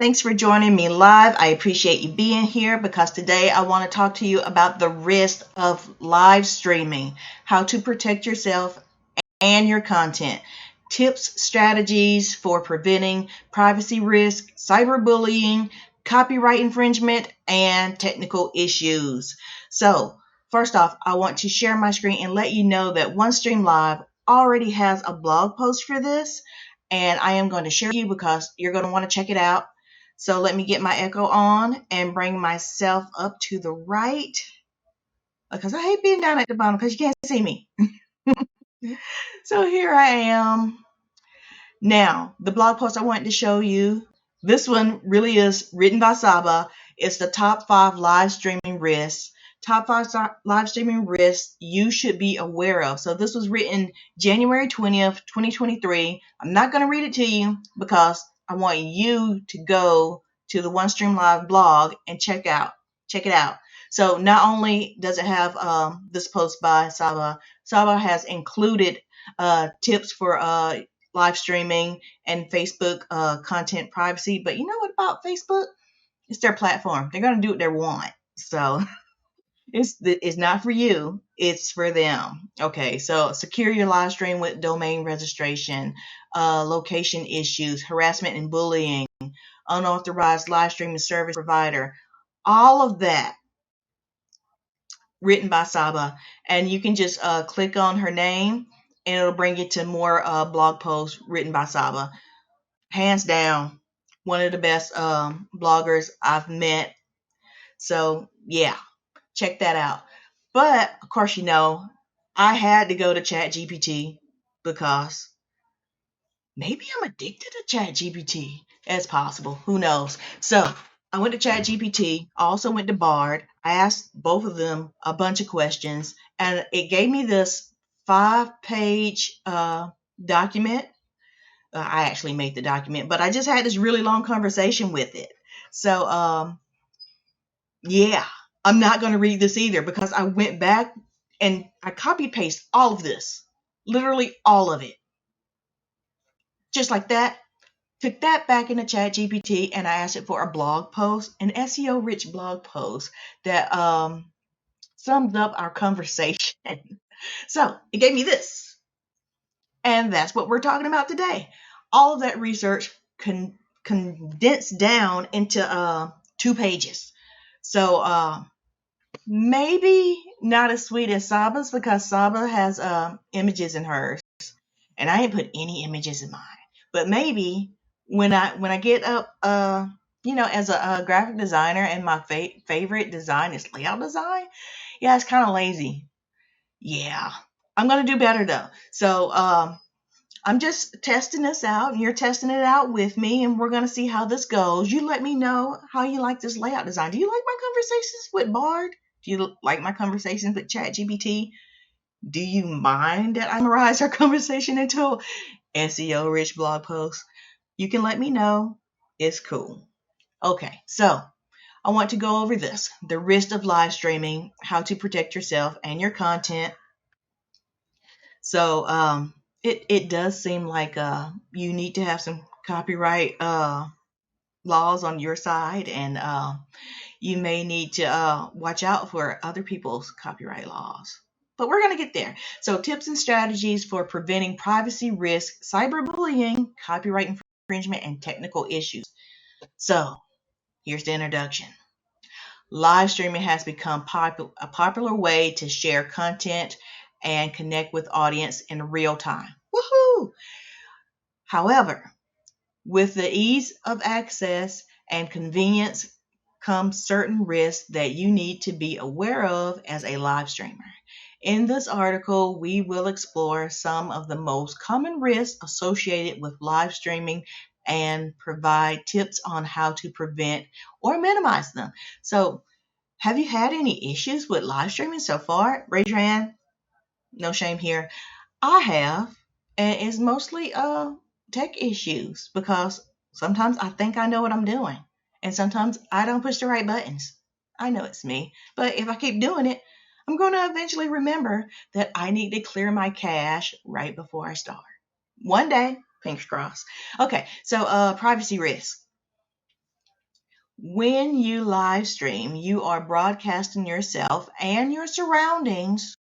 Thanks for joining me live. I appreciate you being here because today I want to talk to you about the risk of live streaming, how to protect yourself and your content, tips, strategies for preventing privacy risk, cyberbullying, copyright infringement, and technical issues. So, first off, I want to share my screen and let you know that OneStream Live already has a blog post for this, and I am going to share it with you because you're going to want to check it out. So let me get my echo on and bring myself up to the right because I hate being down at the bottom because you can't see me. So here I am. Now, the blog post I wanted to show you, this one really is written by Saba. It's the top 5 live streaming risks. Top 5 live streaming risks you should be aware of. So this was written January 20th, 2023. I'm not going to read it to you because I want you to go to the OneStream Live blog and check it out. So not only does it have this post by Saba, Saba has included tips for live streaming and Facebook content privacy. But you know what about Facebook? It's their platform. They're going to do what they want. So it's not for you. It's for them. Okay, so secure your live stream with domain registration, location issues, harassment and bullying, unauthorized live streaming service provider, all of that written by Saba. And you can just click on her name and it'll bring you to more blog posts written by Saba. Hands down, one of the best bloggers I've met. So yeah, check that out. But of course, I had to go to ChatGPT because maybe I'm addicted to ChatGPT. It's possible. Who knows? So I went to ChatGPT. I also went to Bard. I asked both of them a bunch of questions, and it gave me this 5-page document. I actually made the document, but I just had this really long conversation with it. So, yeah, I'm not going to read this either because I went back and I copy paste all of this, literally all of it, just like that. Took that back into ChatGPT and I asked it for a blog post, an SEO rich blog post that sums up our conversation. So it gave me this, and that's what we're talking about today. All of that research condensed down into 2 pages. So maybe not as sweet as Saba's because Saba has images in hers, and I ain't put any images in mine. But maybe when I get up, as a graphic designer, and my favorite design is layout design. Yeah, it's kind of lazy. Yeah, I'm gonna do better though. So I'm just testing this out, and you're testing it out with me, and we're going to see how this goes. You let me know how you like this layout design. Do you like my conversations with Bard? Do you like my conversations with ChatGPT? Do you mind that I summarize our conversation into SEO rich blog post? You can let me know. It's cool. Okay, so I want to go over this, the risk of live streaming, how to protect yourself and your content. So it does seem like you need to have some copyright laws on your side, and you may need to watch out for other people's copyright laws. But we're going to get there. So tips and strategies for preventing privacy risk, cyberbullying, copyright infringement, and technical issues. So here's the introduction. Live streaming has become a popular way to share content and connect with audience in real time. Woohoo! However, with the ease of access and convenience comes certain risks that you need to be aware of as a live streamer. In this article, we will explore some of the most common risks associated with live streaming and provide tips on how to prevent or minimize them. So, have you had any issues with live streaming so far? Raise your hand. No shame here. I have, and it's mostly tech issues because sometimes I think I know what I'm doing, and sometimes I don't push the right buttons. I know it's me, but if I keep doing it, I'm going to eventually remember that I need to clear my cache right before I start. One day, fingers crossed. Okay, so privacy risk. When you live stream, you are broadcasting yourself and your surroundings,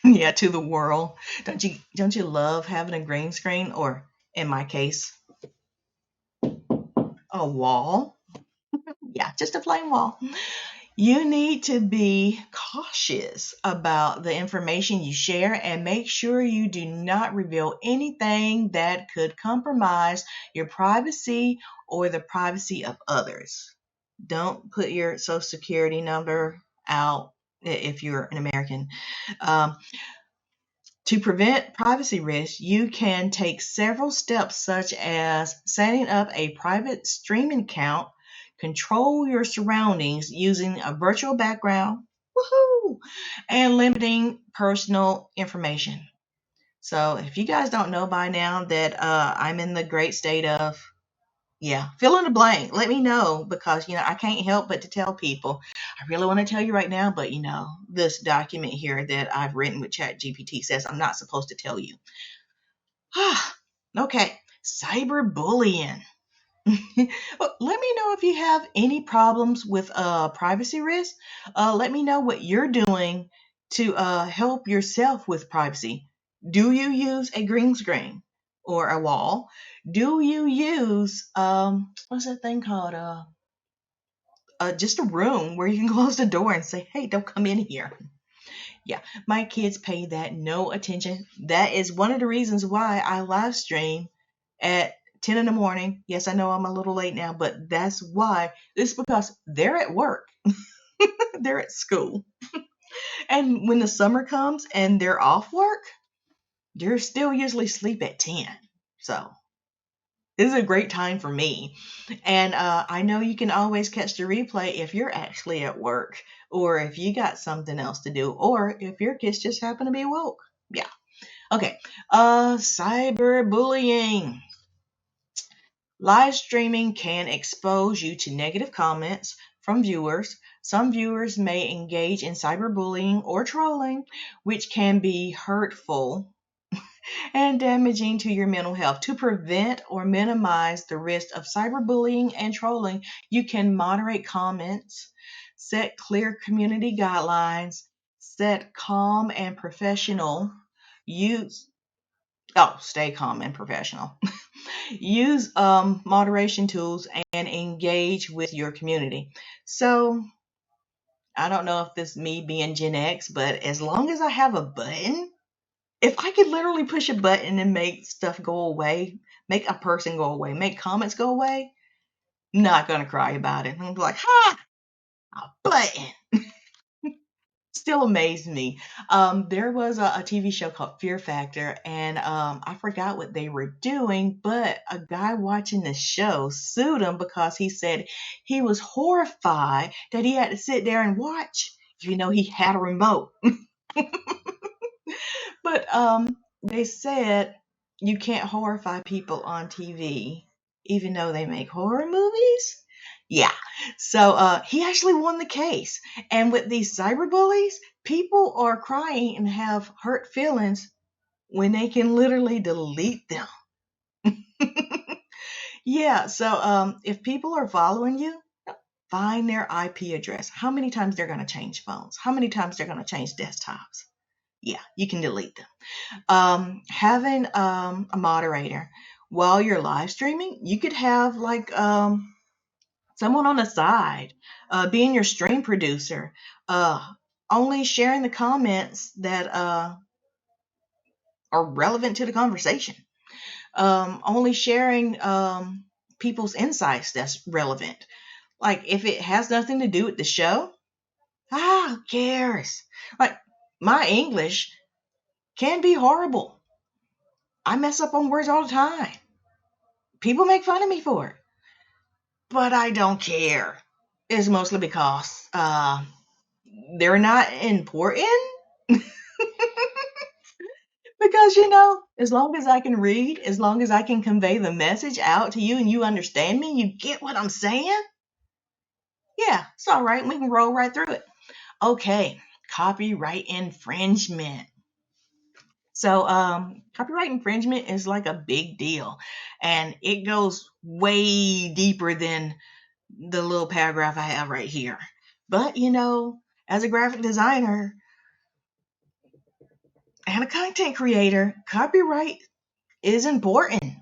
yeah, to the world. Don't you love having a green screen, or in my case, a wall? Yeah, just a plain wall. You need to be cautious about the information you share and make sure you do not reveal anything that could compromise your privacy or the privacy of others. Don't put your social security number out if you're an American. Um, to prevent privacy risks, you can take several steps, such as setting up a private streaming account, control your surroundings using a virtual background, woohoo, and limiting personal information. So, if you guys don't know by now that I'm in the great state of, yeah, fill in the blank. Let me know, because I can't help but to tell people. I really want to tell you right now, but this document here that I've written with ChatGPT says I'm not supposed to tell you. Okay, cyberbullying. Let me know if you have any problems with privacy risk. Let me know what you're doing to help yourself with privacy. Do you use a green screen or a wall? Do you use what's that thing called? Just a room where you can close the door and say, "Hey, don't come in here." Yeah, my kids pay that no attention. That is one of the reasons why I live stream at 10 in the morning. Yes, I know I'm a little late now, but that's why. It's because they're at work, they're at school. And when the summer comes and they're off work, they're still usually asleep at 10. So this is a great time for me. And I know you can always catch the replay if you're actually at work, or if you got something else to do, or if your kids just happen to be woke. Yeah. Okay. Cyberbullying. Live streaming can expose you to negative comments from viewers. Some viewers may engage in cyberbullying or trolling, which can be hurtful and damaging to your mental health. To prevent or minimize the risk of cyberbullying and trolling, you can moderate comments, set clear community guidelines, set calm and professional use. Oh, stay calm and professional. Use moderation tools and engage with your community. So, I don't know if this is me being Gen X, but as long as I have a button, if I could literally push a button and make stuff go away, make a person go away, make comments go away, not gonna cry about it. I'm like, ha, a button. Still amazed me. There was a TV show called Fear Factor, and I forgot what they were doing, but a guy watching the show sued him because he said he was horrified that he had to sit there and watch, even though he had a remote. But they said you can't horrify people on TV, even though they make horror movies. Yeah. So he actually won the case. And with these cyberbullies, people are crying and have hurt feelings when they can literally delete them. Yeah. So if people are following you, find their IP address. How many times they're going to change phones? How many times they're going to change desktops? Yeah, you can delete them. Having a moderator while you're live streaming, you could have like someone on the side, being your stream producer, uh, only sharing the comments that are relevant to the conversation, only sharing people's insights that's relevant. Like if it has nothing to do with the show, who cares? Like my English can be horrible. I mess up on words all the time. People make fun of me for it, but I don't care. It's mostly because they're not important. Because as long as I can read, as long as I can convey the message out to you and you understand me, you get what I'm saying. Yeah, it's all right. We can roll right through it. Okay, copyright infringement. So, copyright infringement is like a big deal, and it goes way deeper than the little paragraph I have right here. But, as a graphic designer and a content creator, copyright is important.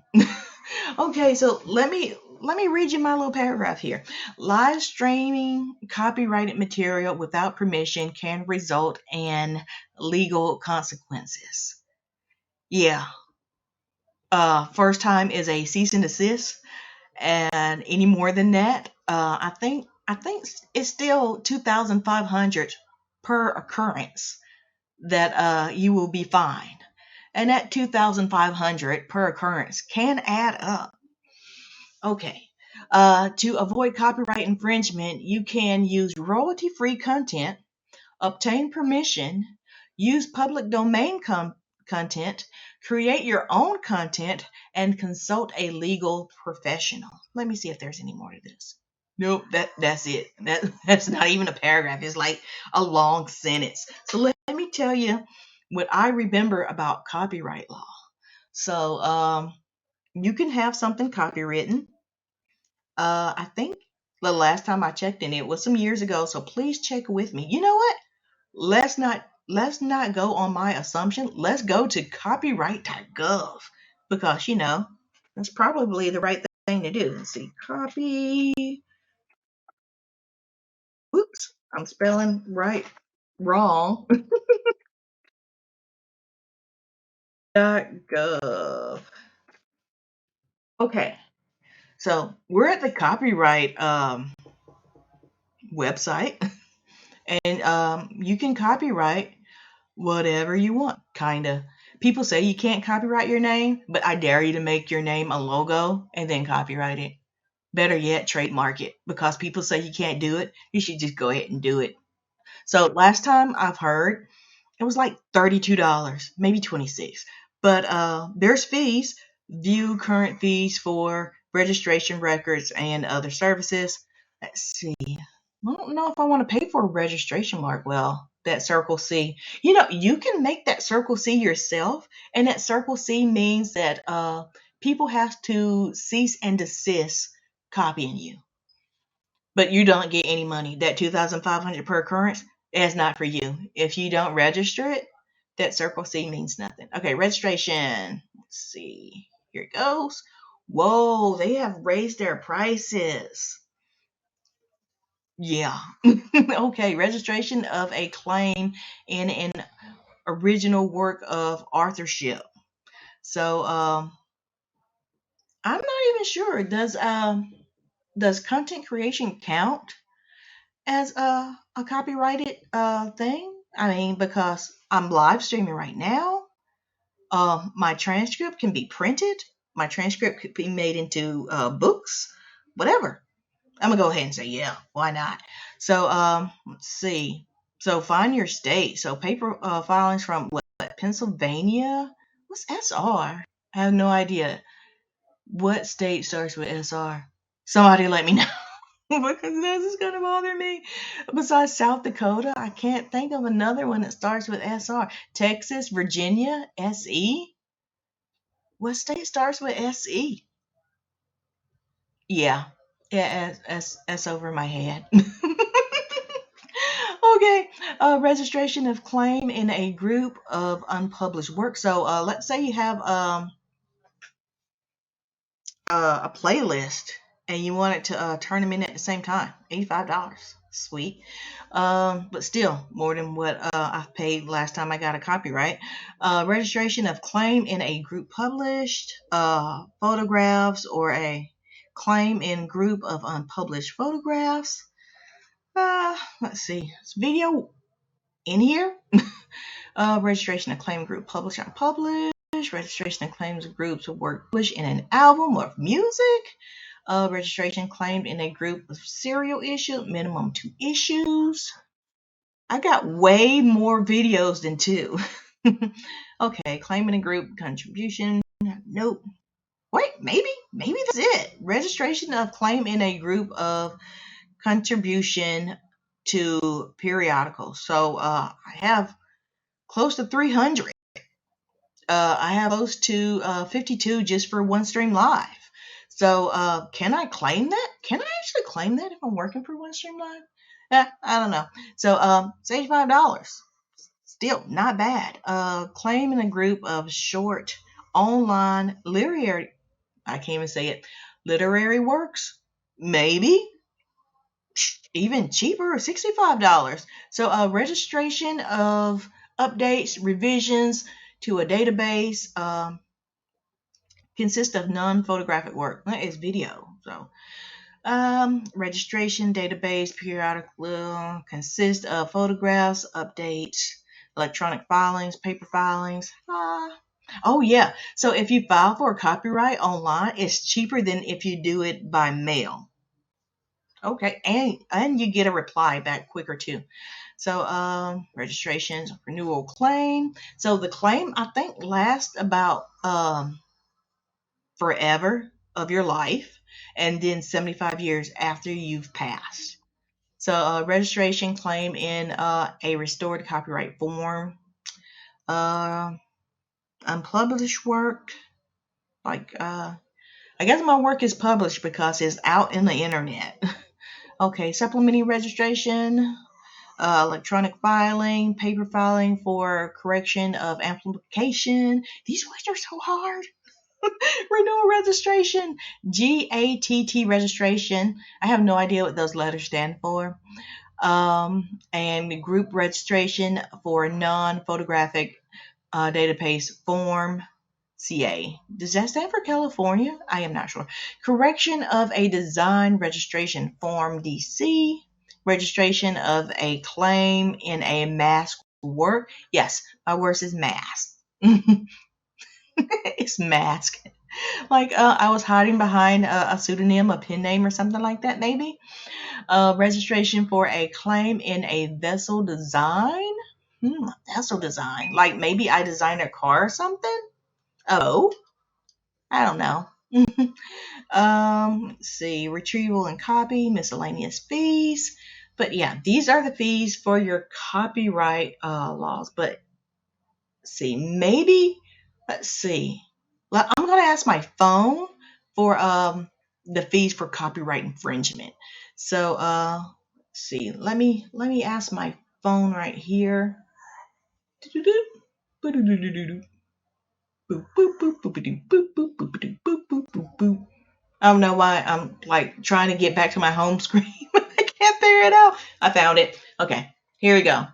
Okay, so let me read you my little paragraph here. Live streaming copyrighted material without permission can result in legal consequences. Yeah. First time is a cease and desist, and any more than that, I think it's still 2,500 per occurrence that you will be fined, and that 2,500 per occurrence can add up. Okay. To avoid copyright infringement, you can use royalty-free content, obtain permission, use public domain content, create your own content, and consult a legal professional. Let me see if there's any more to this. Nope, that's it. That's not even a paragraph. It's like a long sentence. So let me tell you what I remember about copyright law. So you can have something copywritten. I think the last time I checked, and it was some years ago, so please check with me. You know what? Let's not go on my assumption. Let's go to copyright.gov, because that's probably the right thing to do. Let's see. Copy. Whoops, I'm spelling right wrong. .gov. Okay. So, we're at the copyright website, and you can copyright whatever you want, kind of. People say you can't copyright your name, but I dare you to make your name a logo and then copyright it. Better yet, trademark it, because people say you can't do it. You should just go ahead and do it. So last time I've heard, it was like $32, maybe 26. But there's fees. View current fees for registration records and other services. Let's see. I don't know if I want to pay for a registration mark. Well, that Circle C. You can make that Circle C yourself, and that Circle C means that people have to cease and desist copying you, but you don't get any money. That 2,500 per occurrence is not for you. If you don't register it, that Circle C means nothing. Okay, registration. Let's see. Here it goes. Whoa, they have raised their prices. Yeah. Okay, registration of a claim in an original work of authorship. So, I'm not even sure. Does content creation count as a copyrighted thing? I mean, because I'm live streaming right now. My transcript can be printed. My transcript could be made into books, whatever. I'm gonna go ahead and say yeah. Why not? So let's see. So find your state. So paper filings from what, Pennsylvania? What's SR? I have no idea. What state starts with SR? Somebody let me know. Because this is gonna bother me. Besides South Dakota, I can't think of another one that starts with SR. Texas, Virginia, SE. What state starts with SE? Yeah, yeah, S over my head. Okay, registration of claim in a group of unpublished work. So let's say you have a playlist and you want it to turn them in at the same time. $85. Sweet. But still more than what I paid last time I got a copyright. Registration of claim in a group published, photographs, or a claim in group of unpublished photographs. Let's see. Is video in here? Registration of claim group published, unpublished. Registration of claims of groups of work published in an album or music. Registration claimed in a group of serial issue, minimum 2 issues. I got way more videos than 2. Okay, claim in a group contribution. Nope. Wait, maybe that's it. Registration of claim in a group of contribution to periodicals. So I have close to 300. I have close to 52 just for OneStream Live. So can I claim that? Can I actually claim that if I'm working for OneStream Live? I don't know. So it's $85. Still not bad. Claim in a group of short online literary, I can't even say it, literary works. Maybe even cheaper, $65. So registration of updates, revisions to a database consists of non-photographic work. That is video. So registration database periodic will consist of photographs, updates, electronic filings, paper filings. Oh yeah. So if you file for a copyright online, it's cheaper than if you do it by mail. Okay, and you get a reply back quicker too. So registrations, renewal claim. So the claim I think lasts about forever of your life, and then 75 years after you've passed. So registration claim in a restored copyright form. Uh, Unpublished work, like I guess my work is published because it's out in the internet. Okay, supplementing registration, electronic filing, paper filing for correction of amplification. These words are so hard. Renewal registration, GATT registration. I have no idea what those letters stand for. And group registration for non-photographic database form, CA. Does that stand for California? I am not sure. Correction of a design registration form, DC. Registration of a claim in a mask work. Yes, my work is mask. It's mask. Like I was hiding behind a pseudonym, a pen name, or something like that, maybe. Registration for a claim in a vessel design. Vessel design. Like maybe I designed a car or something. Oh, I don't know. Let's see, retrieval and copy, miscellaneous fees. But yeah, these are the fees for your copyright laws. But let's see. I'm gonna ask my phone for the fees for copyright infringement. So let's see. Let me ask my phone right here. I don't know why I'm like trying to get back to my home screen. I can't figure it out. I found it. Okay, here we go.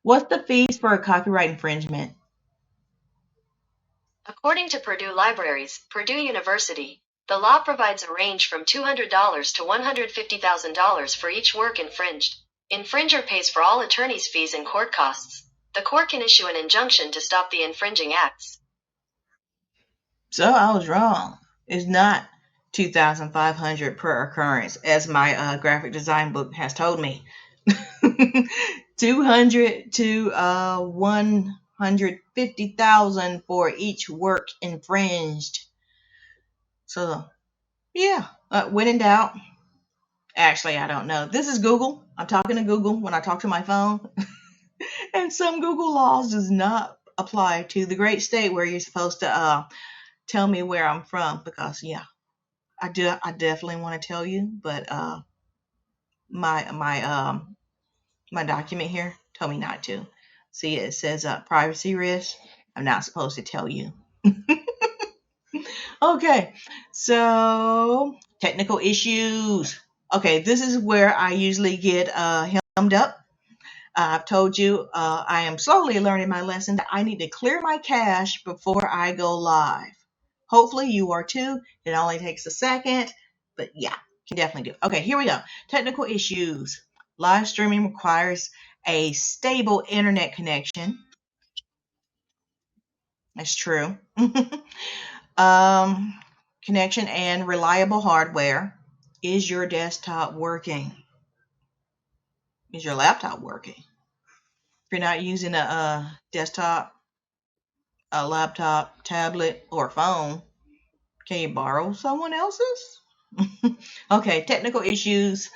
What's the fees for a copyright infringement? According to Purdue Libraries, Purdue University, the law provides a range from $200 to $150,000 for each work infringed. Infringer pays for all attorney's fees and court costs. The court can issue an injunction to stop the infringing acts. So I was wrong. It's not 2,500 per occurrence, as my graphic design book has told me. 200 to 150,000 for each work infringed. So yeah, when in doubt. Actually, I don't know. This is Google. I'm talking to Google when I talk to my phone. And some Google laws does not apply to the great state where you're supposed to tell me where I'm from, because yeah, I definitely want to tell you, but my document here told me not to. See, it says privacy risk. I'm not supposed to tell you. Okay, so technical issues. Okay, this is where I usually get hemmed up. I've told you I am slowly learning my lesson that I need to clear my cache before I go live. Hopefully you are too. It only takes a second, but yeah, you can definitely do it. Okay, here we go. Technical issues. Live streaming requires a stable internet connection. That's true. Connection and reliable hardware. Is your desktop working? Is your laptop working? If you're not using a desktop, a laptop, tablet, or phone, can you borrow someone else's? Okay, technical issues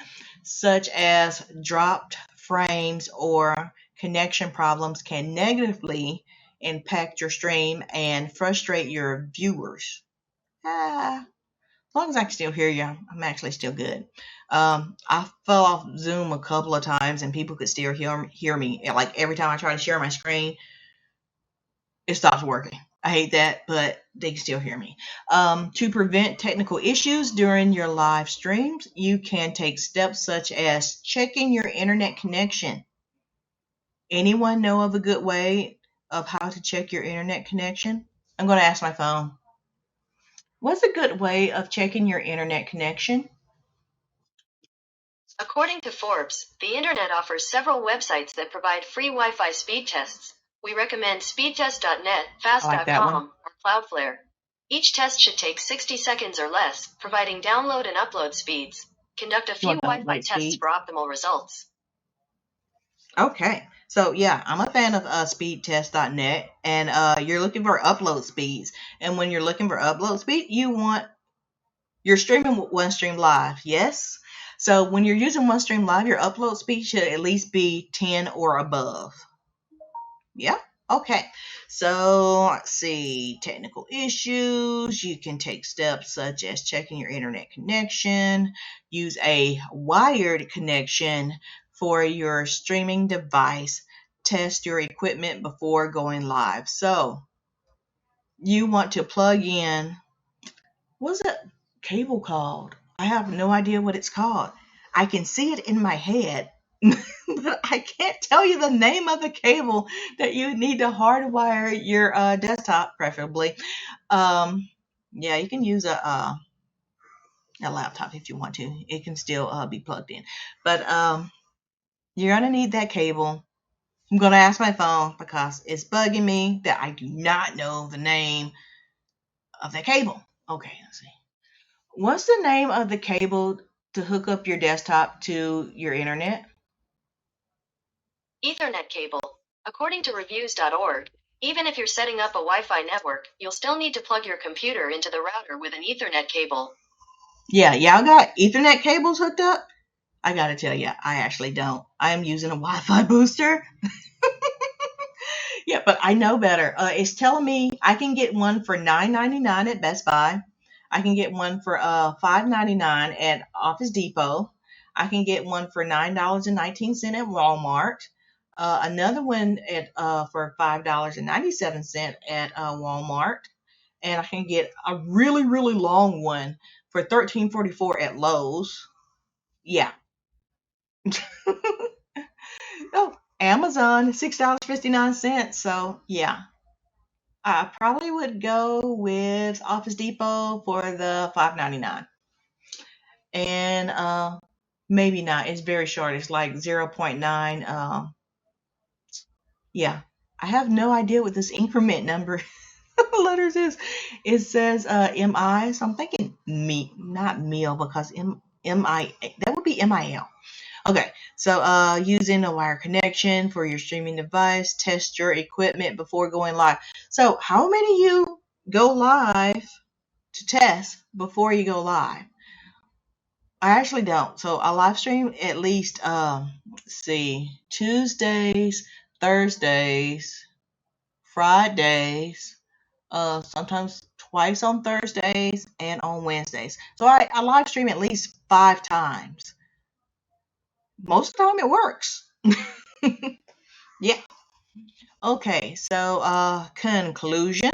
such as dropped frames or connection problems can negatively impact your stream and frustrate your viewers. As long as I can still hear you, I'm actually still good. I fell off Zoom a couple of times and people could still hear me. Like every time I try to share my screen, it stops working. I hate that, but they can still hear me. To prevent technical issues during your live streams, you can take steps such as checking your internet connection. Anyone know of a good way of how to check your internet connection? I'm going to ask my phone. What's a good way of checking your internet connection? According to Forbes, the internet offers several websites that provide free Wi-Fi speed tests. We recommend speedtest.net, I like that one. fast.com, or Cloudflare. Each test should take 60 seconds or less, providing download and upload speeds. Conduct a few want the Wi-Fi upload tests speed? for optimal results. Okay, so yeah, I'm a fan of speedtest.net, and you're looking for upload speeds. And when you're looking for upload speed, you're streaming OneStream Live, yes? So when you're using OneStream Live, your upload speed should at least be 10 or above. Yeah. Okay. So let's see. Technical issues. You can take steps such as checking your internet connection. Use a wired connection for your streaming device. Test your equipment before going live. So you want to plug in. What's that cable called? I have no idea what it's called. I can see it in my head, but I can't tell you the name of the cable that you need to hardwire your desktop, preferably. Yeah, you can use a laptop if you want to. It can still be plugged in, but you're gonna need that cable. I'm gonna ask my phone because it's bugging me that I do not know the name of the cable. Okay, let's see. What's the name of the cable to hook up your desktop to your internet? Ethernet cable. According to reviews.org, even if you're setting up a Wi-Fi network, you'll still need to plug your computer into the router with an Ethernet cable. Yeah, y'all got Ethernet cables hooked up? I gotta tell you, I actually don't. I am using a Wi-Fi booster. Yeah, but I know better. It's telling me I can get one for $9.99 at Best Buy. I can get one for $5.99 at Office Depot. I can get one for $9.19 at Walmart. Another one at for $5.97 at Walmart, and I can get a really really long one for $13.44 at Lowe's. Yeah. Oh, Amazon $6.59. So yeah, I probably would go with Office Depot for the $5.99. And maybe not. It's very short. It's like 0.9. Yeah. I have no idea what this increment number letters is. It says MI, so I'm thinking me, not meal, because MI, that would be MIL. Okay, so using a wire connection for your streaming device, test your equipment before going live. So how many of you go live to test before you go live? I actually don't. So I live stream at least, let's see, Tuesdays, Thursdays, Fridays, sometimes twice on Thursdays and on Wednesdays. So I live stream at least 5 times. Most of the time it works. Yeah. Okay, so conclusion.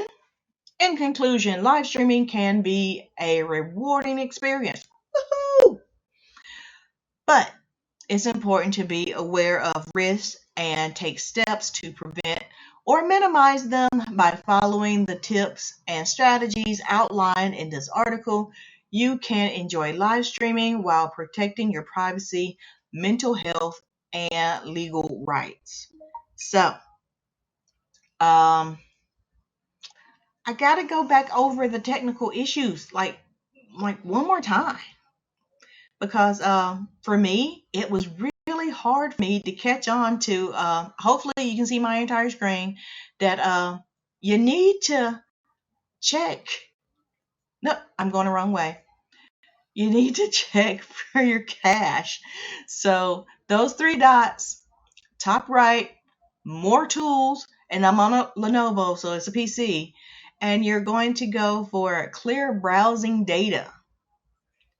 In conclusion, live streaming can be a rewarding experience. Woohoo! But it's important to be aware of risks and take steps to prevent or minimize them by following the tips and strategies outlined in this article. You can enjoy live streaming while protecting your privacy, mental health, and legal rights. So, I gotta go back over the technical issues like one more time because for me it was really hard for me to catch on to. Hopefully you can see my entire screen. That you need to check. No, I'm going the wrong way. You need to check for your cache. So those 3 dots, top right, more tools, and I'm on a Lenovo, so it's a PC, and you're going to go for clear browsing data.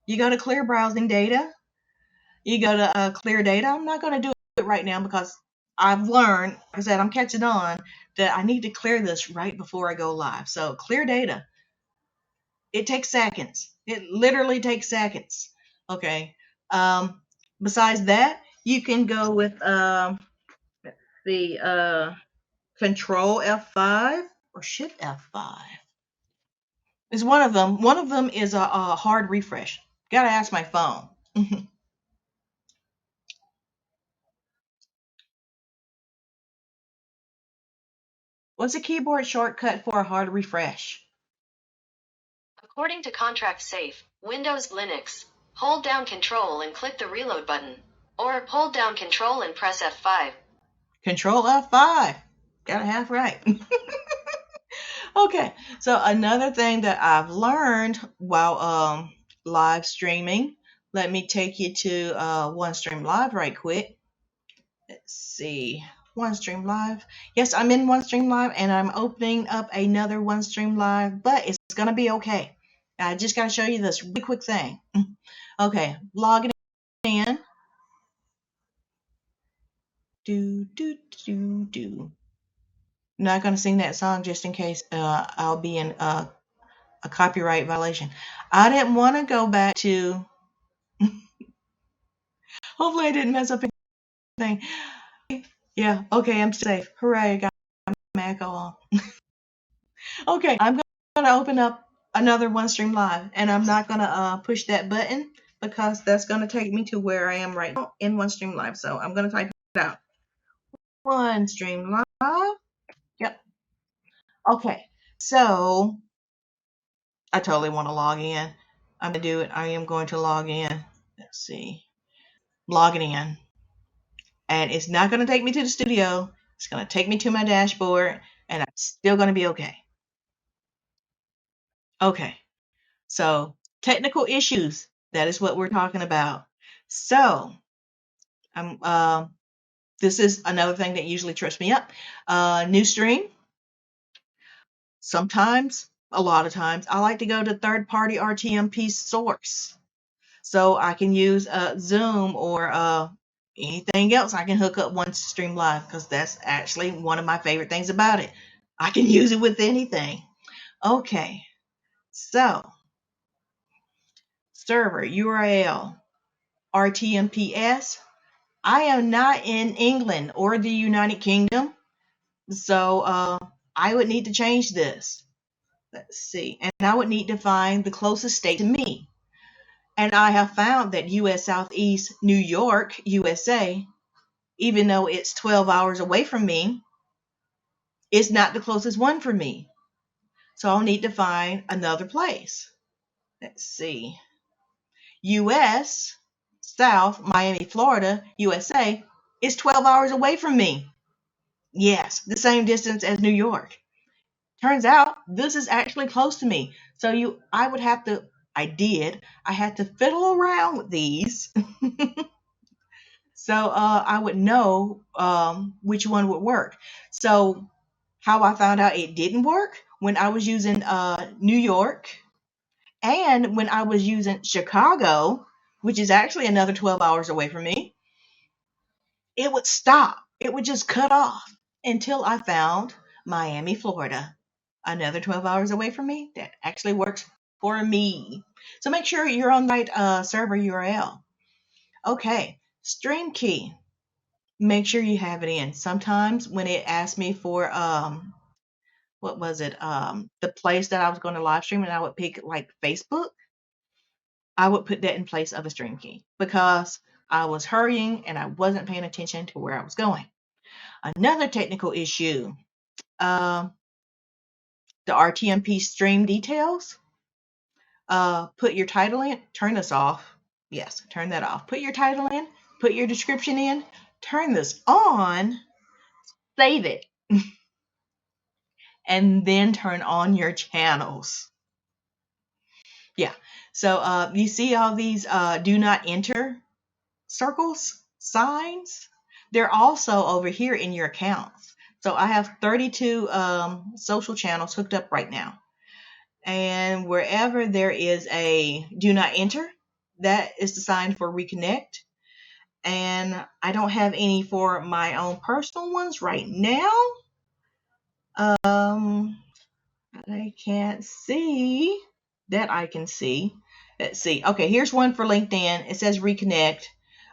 You go to clear browsing data, you go to clear data. I'm not going to do it right now because I've learned, like I said, I'm catching on that I need to clear this right before I go live. So clear data, it takes seconds. It literally takes seconds. Okay. Um, Besides that, you can go with the Control F5 or Shift F5. Is one of them. One of them is a hard refresh. Gotta ask my phone. What's a keyboard shortcut for a hard refresh? According to Contract Safe, Windows Linux, hold down Control and click the reload button. Or hold down Control and press F5. Control F5. Got it half right. Okay, so another thing that I've learned while live streaming, let me take you to OneStream Live right quick. Let's see. OneStream Live. Yes, I'm in OneStream Live and I'm opening up another OneStream Live, but it's going to be okay. I just got to show you this really quick thing. Okay, logging in. Do, do, do, do. Not going to sing that song just in case I'll be in a copyright violation. I didn't want to go back to. Hopefully, I didn't mess up anything. Yeah, okay, I'm safe. Hooray, I got my echo on. Okay, I'm going to open up another OneStream Live, and I'm not going to push that button because that's going to take me to where I am right now in OneStream Live. So I'm going to type it out. OneStream Live. Yep. Okay, so I totally want to log in. I'm going to do it. I am going to log in. Let's see. Logging in. And it's not going to take me to the studio. It's going to take me to my dashboard, and I'm still going to be okay. Okay. So, technical issues. That is what we're talking about. So, I'm this is another thing that usually trips me up. New stream. Sometimes, a lot of times, I like to go to third-party RTMP source. So I can use Zoom or anything else. I can hook up OneStream Live because that's actually one of my favorite things about it. I can use it with anything. Okay, so server URL RTMPS. I am not in England or the United Kingdom, so I would need to change this. Let's see, and I would need to find the closest state to me. And I have found that US Southeast New York, USA, even though it's 12 hours away from me, is not the closest one for me. So I'll need to find another place. Let's see. US South, Miami, Florida, USA, is 12 hours away from me. Yes, the same distance as New York. Turns out this is actually close to me. So I had to fiddle around with these. So I would know which one would work. So how I found out it didn't work when I was using New York and when I was using Chicago, which is actually another 12 hours away from me, it would stop. It would just cut off until I found Miami, Florida, another 12 hours away from me that actually works for me. So make sure you're on the right server URL. Okay, stream key. Make sure you have it in. Sometimes when it asked me for what was it? The place that I was going to live stream and I would pick like Facebook, I would put that in place of a stream key because I was hurrying and I wasn't paying attention to where I was going. Another technical issue, um, the RTMP stream details. Put your title in, turn this off. Yes, turn that off. Put your title in, put your description in, turn this on, save it, and then turn on your channels. Yeah. So you see all these do not enter circles, signs? They're also over here in your accounts. So I have 32 social channels hooked up right now. And wherever there is a do not enter, that is the sign for reconnect. And I don't have any for my own personal ones right now. I can't see that I can see. Let's see. Okay, here's one for LinkedIn. It says reconnect.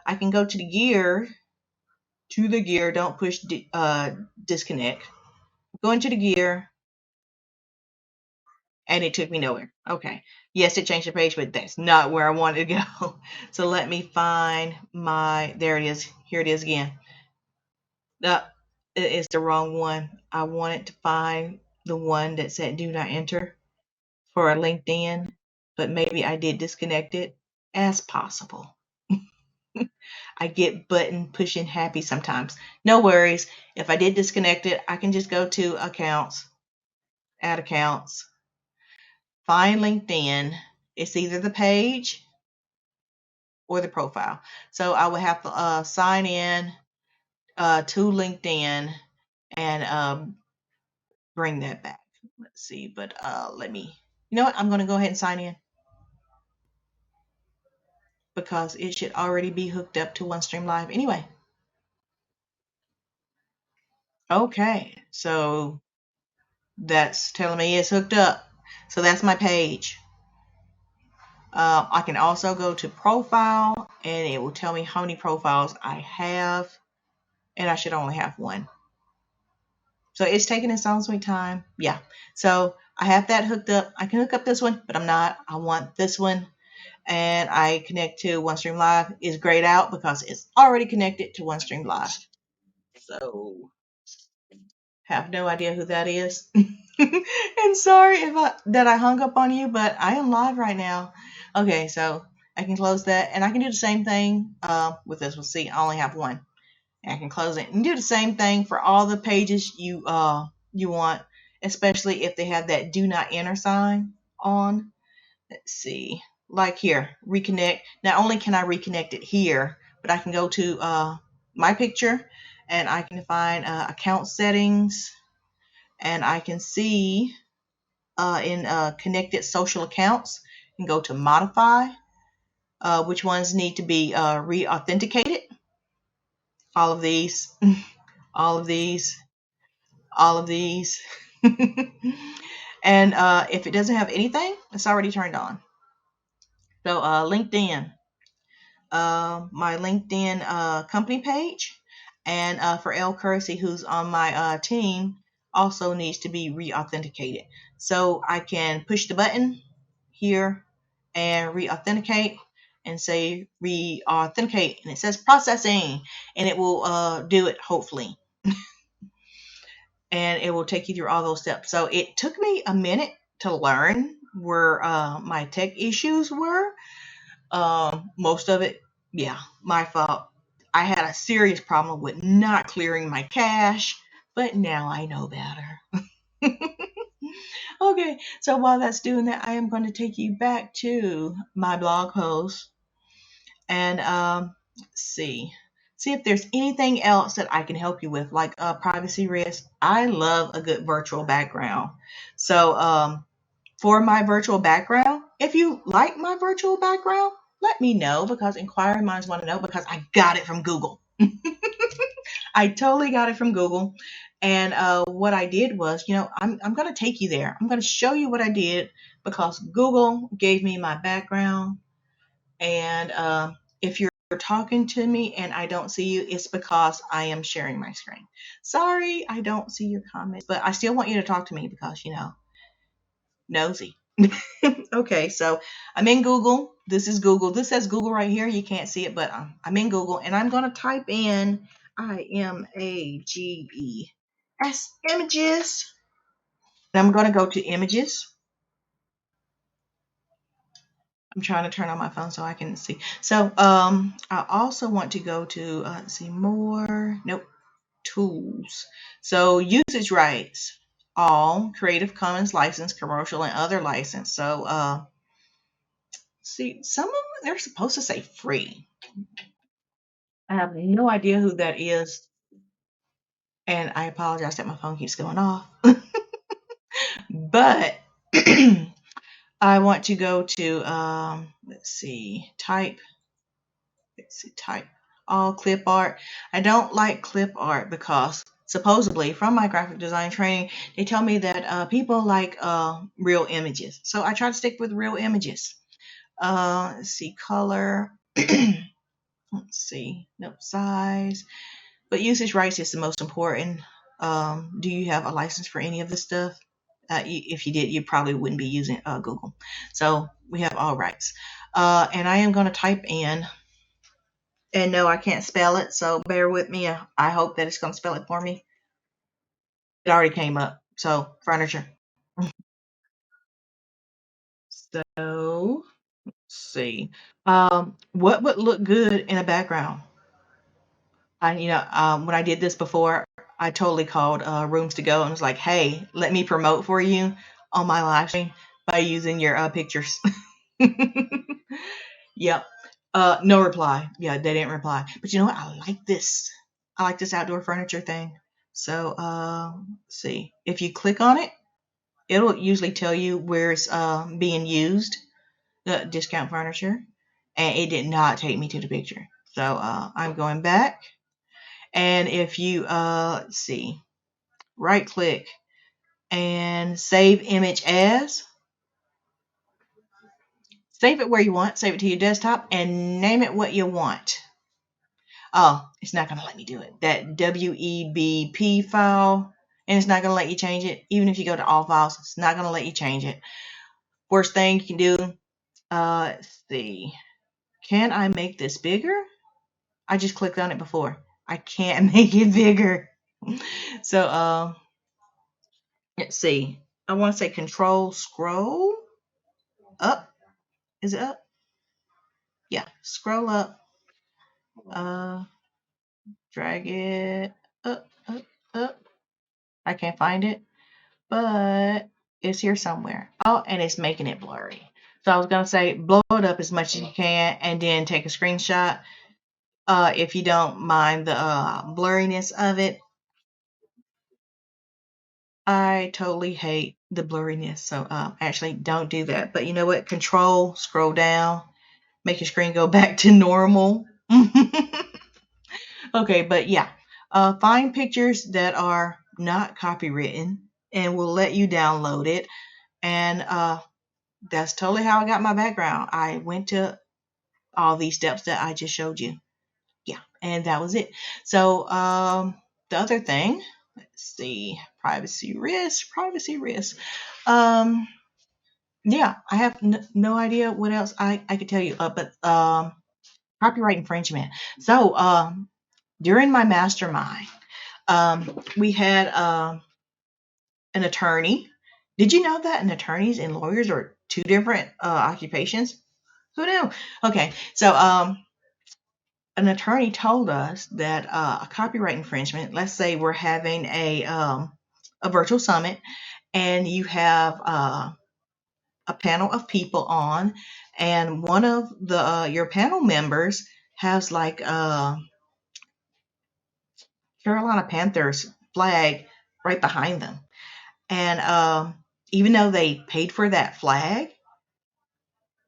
I can go to the gear, don't push disconnect. Go into the gear, and it took me nowhere. Okay. Yes, it changed the page, but that's not where I wanted to go. So let me find there it is. Here it is again. Uh, it's the wrong one. I wanted to find the one that said do not enter for a LinkedIn, but maybe I did disconnect it as possible. I get button pushing happy sometimes. No worries. If I did disconnect it, I can just go to accounts, add accounts, find LinkedIn. It's either the page or the profile. So I would have to sign in to LinkedIn and bring that back. Let's see, but you know what? I'm going to go ahead and sign in because it should already be hooked up to OneStream Live anyway. Okay, so that's telling me it's hooked up. So that's my page. I can also go to profile and it will tell me how many profiles I have, and I should only have one. So it's taking its own sweet time. Yeah. So I have that hooked up. I can hook up this one, but I'm not. I want this one. And I connect to OneStream Live. It's grayed out because it's already connected to OneStream Live. So have no idea who that is. And sorry that I hung up on you, but I am live right now. Okay, so I can close that, and I can do the same thing with this one. See, I only have one. I can close it and do the same thing for all the pages you want, especially if they have that do not enter sign on. Let's see, like here, reconnect. Not only can I reconnect it here, but I can go to my picture and I can find account settings, and I can see in connected social accounts and go to modify which ones need to be re-authenticated. All of these, all of these, all of these. And if it doesn't have anything, it's already turned on. So LinkedIn, my LinkedIn company page, and for El Kersey, who's on my team, also needs to be re-authenticated. So I can push the button here and re-authenticate and say re-authenticate, and it says processing, and it will do it hopefully. And it will take you through all those steps. So it took me a minute to learn where my tech issues were. Most of it, yeah, my fault. I had a serious problem with not clearing my cache, but now I know better. Okay, so while that's doing that, I am going to take you back to my blog post and see if there's anything else that I can help you with, like privacy risk. I love a good virtual background. So for my virtual background, if you like my virtual background, let me know, because inquiring minds want to know, because I got it from Google. I totally got it from Google. And what I did was, I'm going to take you there. I'm going to show you what I did because Google gave me my background. And if you're talking to me and I don't see you, it's because I am sharing my screen. Sorry, I don't see your comments, but I still want you to talk to me because, nosy. Okay, so I'm in Google. This is Google. This says Google right here. You can't see it, but I'm in Google, and I'm going to type in IMAGES images. And I'm going to go to images. I'm trying to turn on my phone so I can see. So I also want to go to see more. Nope, tools. So usage rights, all Creative Commons license, commercial and other license. So see, some of them they're supposed to say free. I have no idea who that is. And I apologize that my phone keeps going off. But I want to go to, let's see, type all clip art. I don't like clip art because supposedly from my graphic design training, they tell me that people like real images. So I try to stick with real images. Let's see, color. Let's see, no size. But usage rights is the most important. Do you have a license for any of this stuff? If you did, you probably wouldn't be using Google. So we have all rights. And I am going to type in, and no, I can't spell it, so bear with me. I hope that it's going to spell it for me. It already came up. So furniture. So let's see. What would look good in a background? When I did this before, I totally called Rooms to Go and was like, "Hey, let me promote for you on my live stream by using your pictures." Yep. No reply. Yeah, they didn't reply. But you know what? I like this. I like this outdoor furniture thing. So, let's see. If you click on it, it'll usually tell you where it's being used, the discount furniture, and it did not take me to the picture. So, I'm going back. And if you, let's see, right click and save image as, save it where you want, save it to your desktop, and name it what you want. Oh, it's not going to let me do it. That WEBP file, and it's not going to let you change it. Even if you go to all files, it's not going to let you change it. Worst thing you can do, let's see, can I make this bigger? I just clicked on it before. I can't make it bigger. So, let's see. I want to say control scroll up. Is it up? Yeah, scroll up. Uh, drag it up, up, up. I can't find it, but it's here somewhere. Oh, and it's making it blurry. So I was gonna say blow it up as much as you can, and then take a screenshot. If you don't mind the blurriness of it, I totally hate the blurriness. So actually, don't do that. But you know what? Control, scroll down, make your screen go back to normal. Okay, but yeah, find pictures that are not copywritten and will let you download it. And that's totally how I got my background. I went to all these steps that I just showed you. Yeah, and that was it. So the other thing, let's see, privacy risk. Um, yeah, I have no idea what else I could tell you. But copyright infringement. So during my mastermind, we had an attorney. Did you know that an attorneys and lawyers are two different occupations? Who knew? Okay, so an attorney told us that a copyright infringement. Let's say we're having a virtual summit, and you have a panel of people on, and one of the your panel members has like Carolina Panthers flag right behind them. And even though they paid for that flag,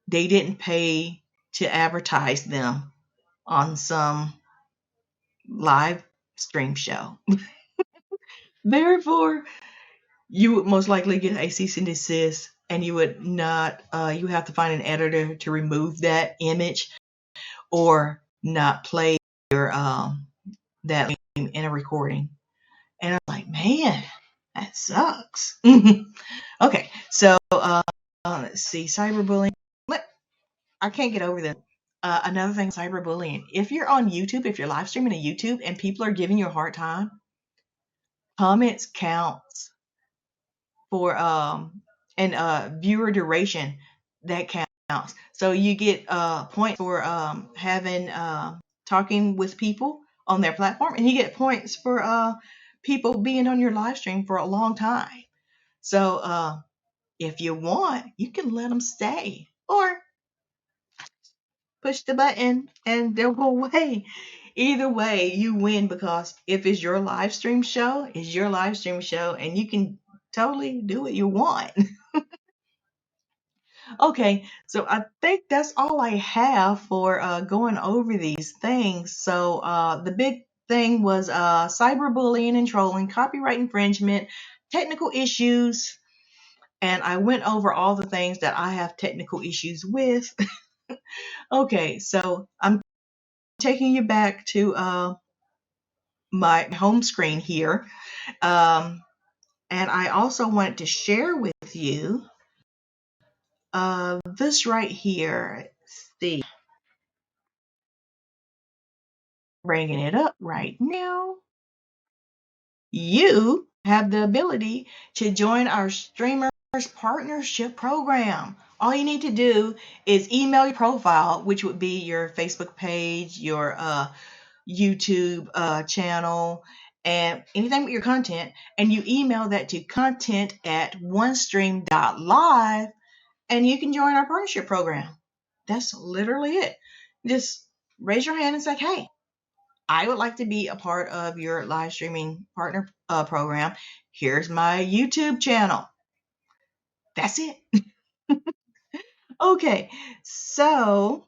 they didn't pay to advertise them on some live stream show. Therefore, you would most likely get a cease and desist, and you would not, you have to find an editor to remove that image or not play your that in a recording. And I'm like, man, that sucks. Okay, so let's see, cyberbullying. I can't get over this. Another thing, cyberbullying. If you're on YouTube, if you're live streaming to YouTube and people are giving you a hard time, comments counts for and viewer duration that counts. So you get points for having talking with people on their platform, and you get points for people being on your live stream for a long time. So if you want, you can let them stay or push the button and they'll go away. Either way, you win because if it's your live stream show, it's your live stream show, and you can totally do what you want. Okay, so I think that's all I have for going over these things. So the big thing was cyberbullying and trolling, copyright infringement, technical issues, and I went over all the things that I have technical issues with. Okay, so I'm taking you back to my home screen here. And I also wanted to share with you this right here. Let's see, bringing it up right now. You have the ability to join our Streamers Partnership Program. All you need to do is email your profile, which would be your Facebook page, your YouTube channel, and anything with your content, and you email that to content@onestream.live, and you can join our partnership program. That's literally it. Just raise your hand and say, hey, I would like to be a part of your live streaming partner program. Here's my YouTube channel. That's it. Okay, so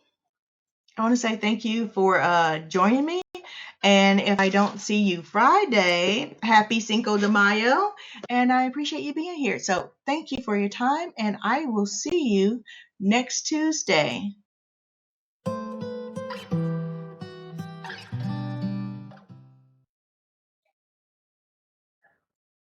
I want to say thank you for joining me. And if I don't see you Friday, happy Cinco de Mayo. And I appreciate you being here. So thank you for your time. And I will see you next Tuesday.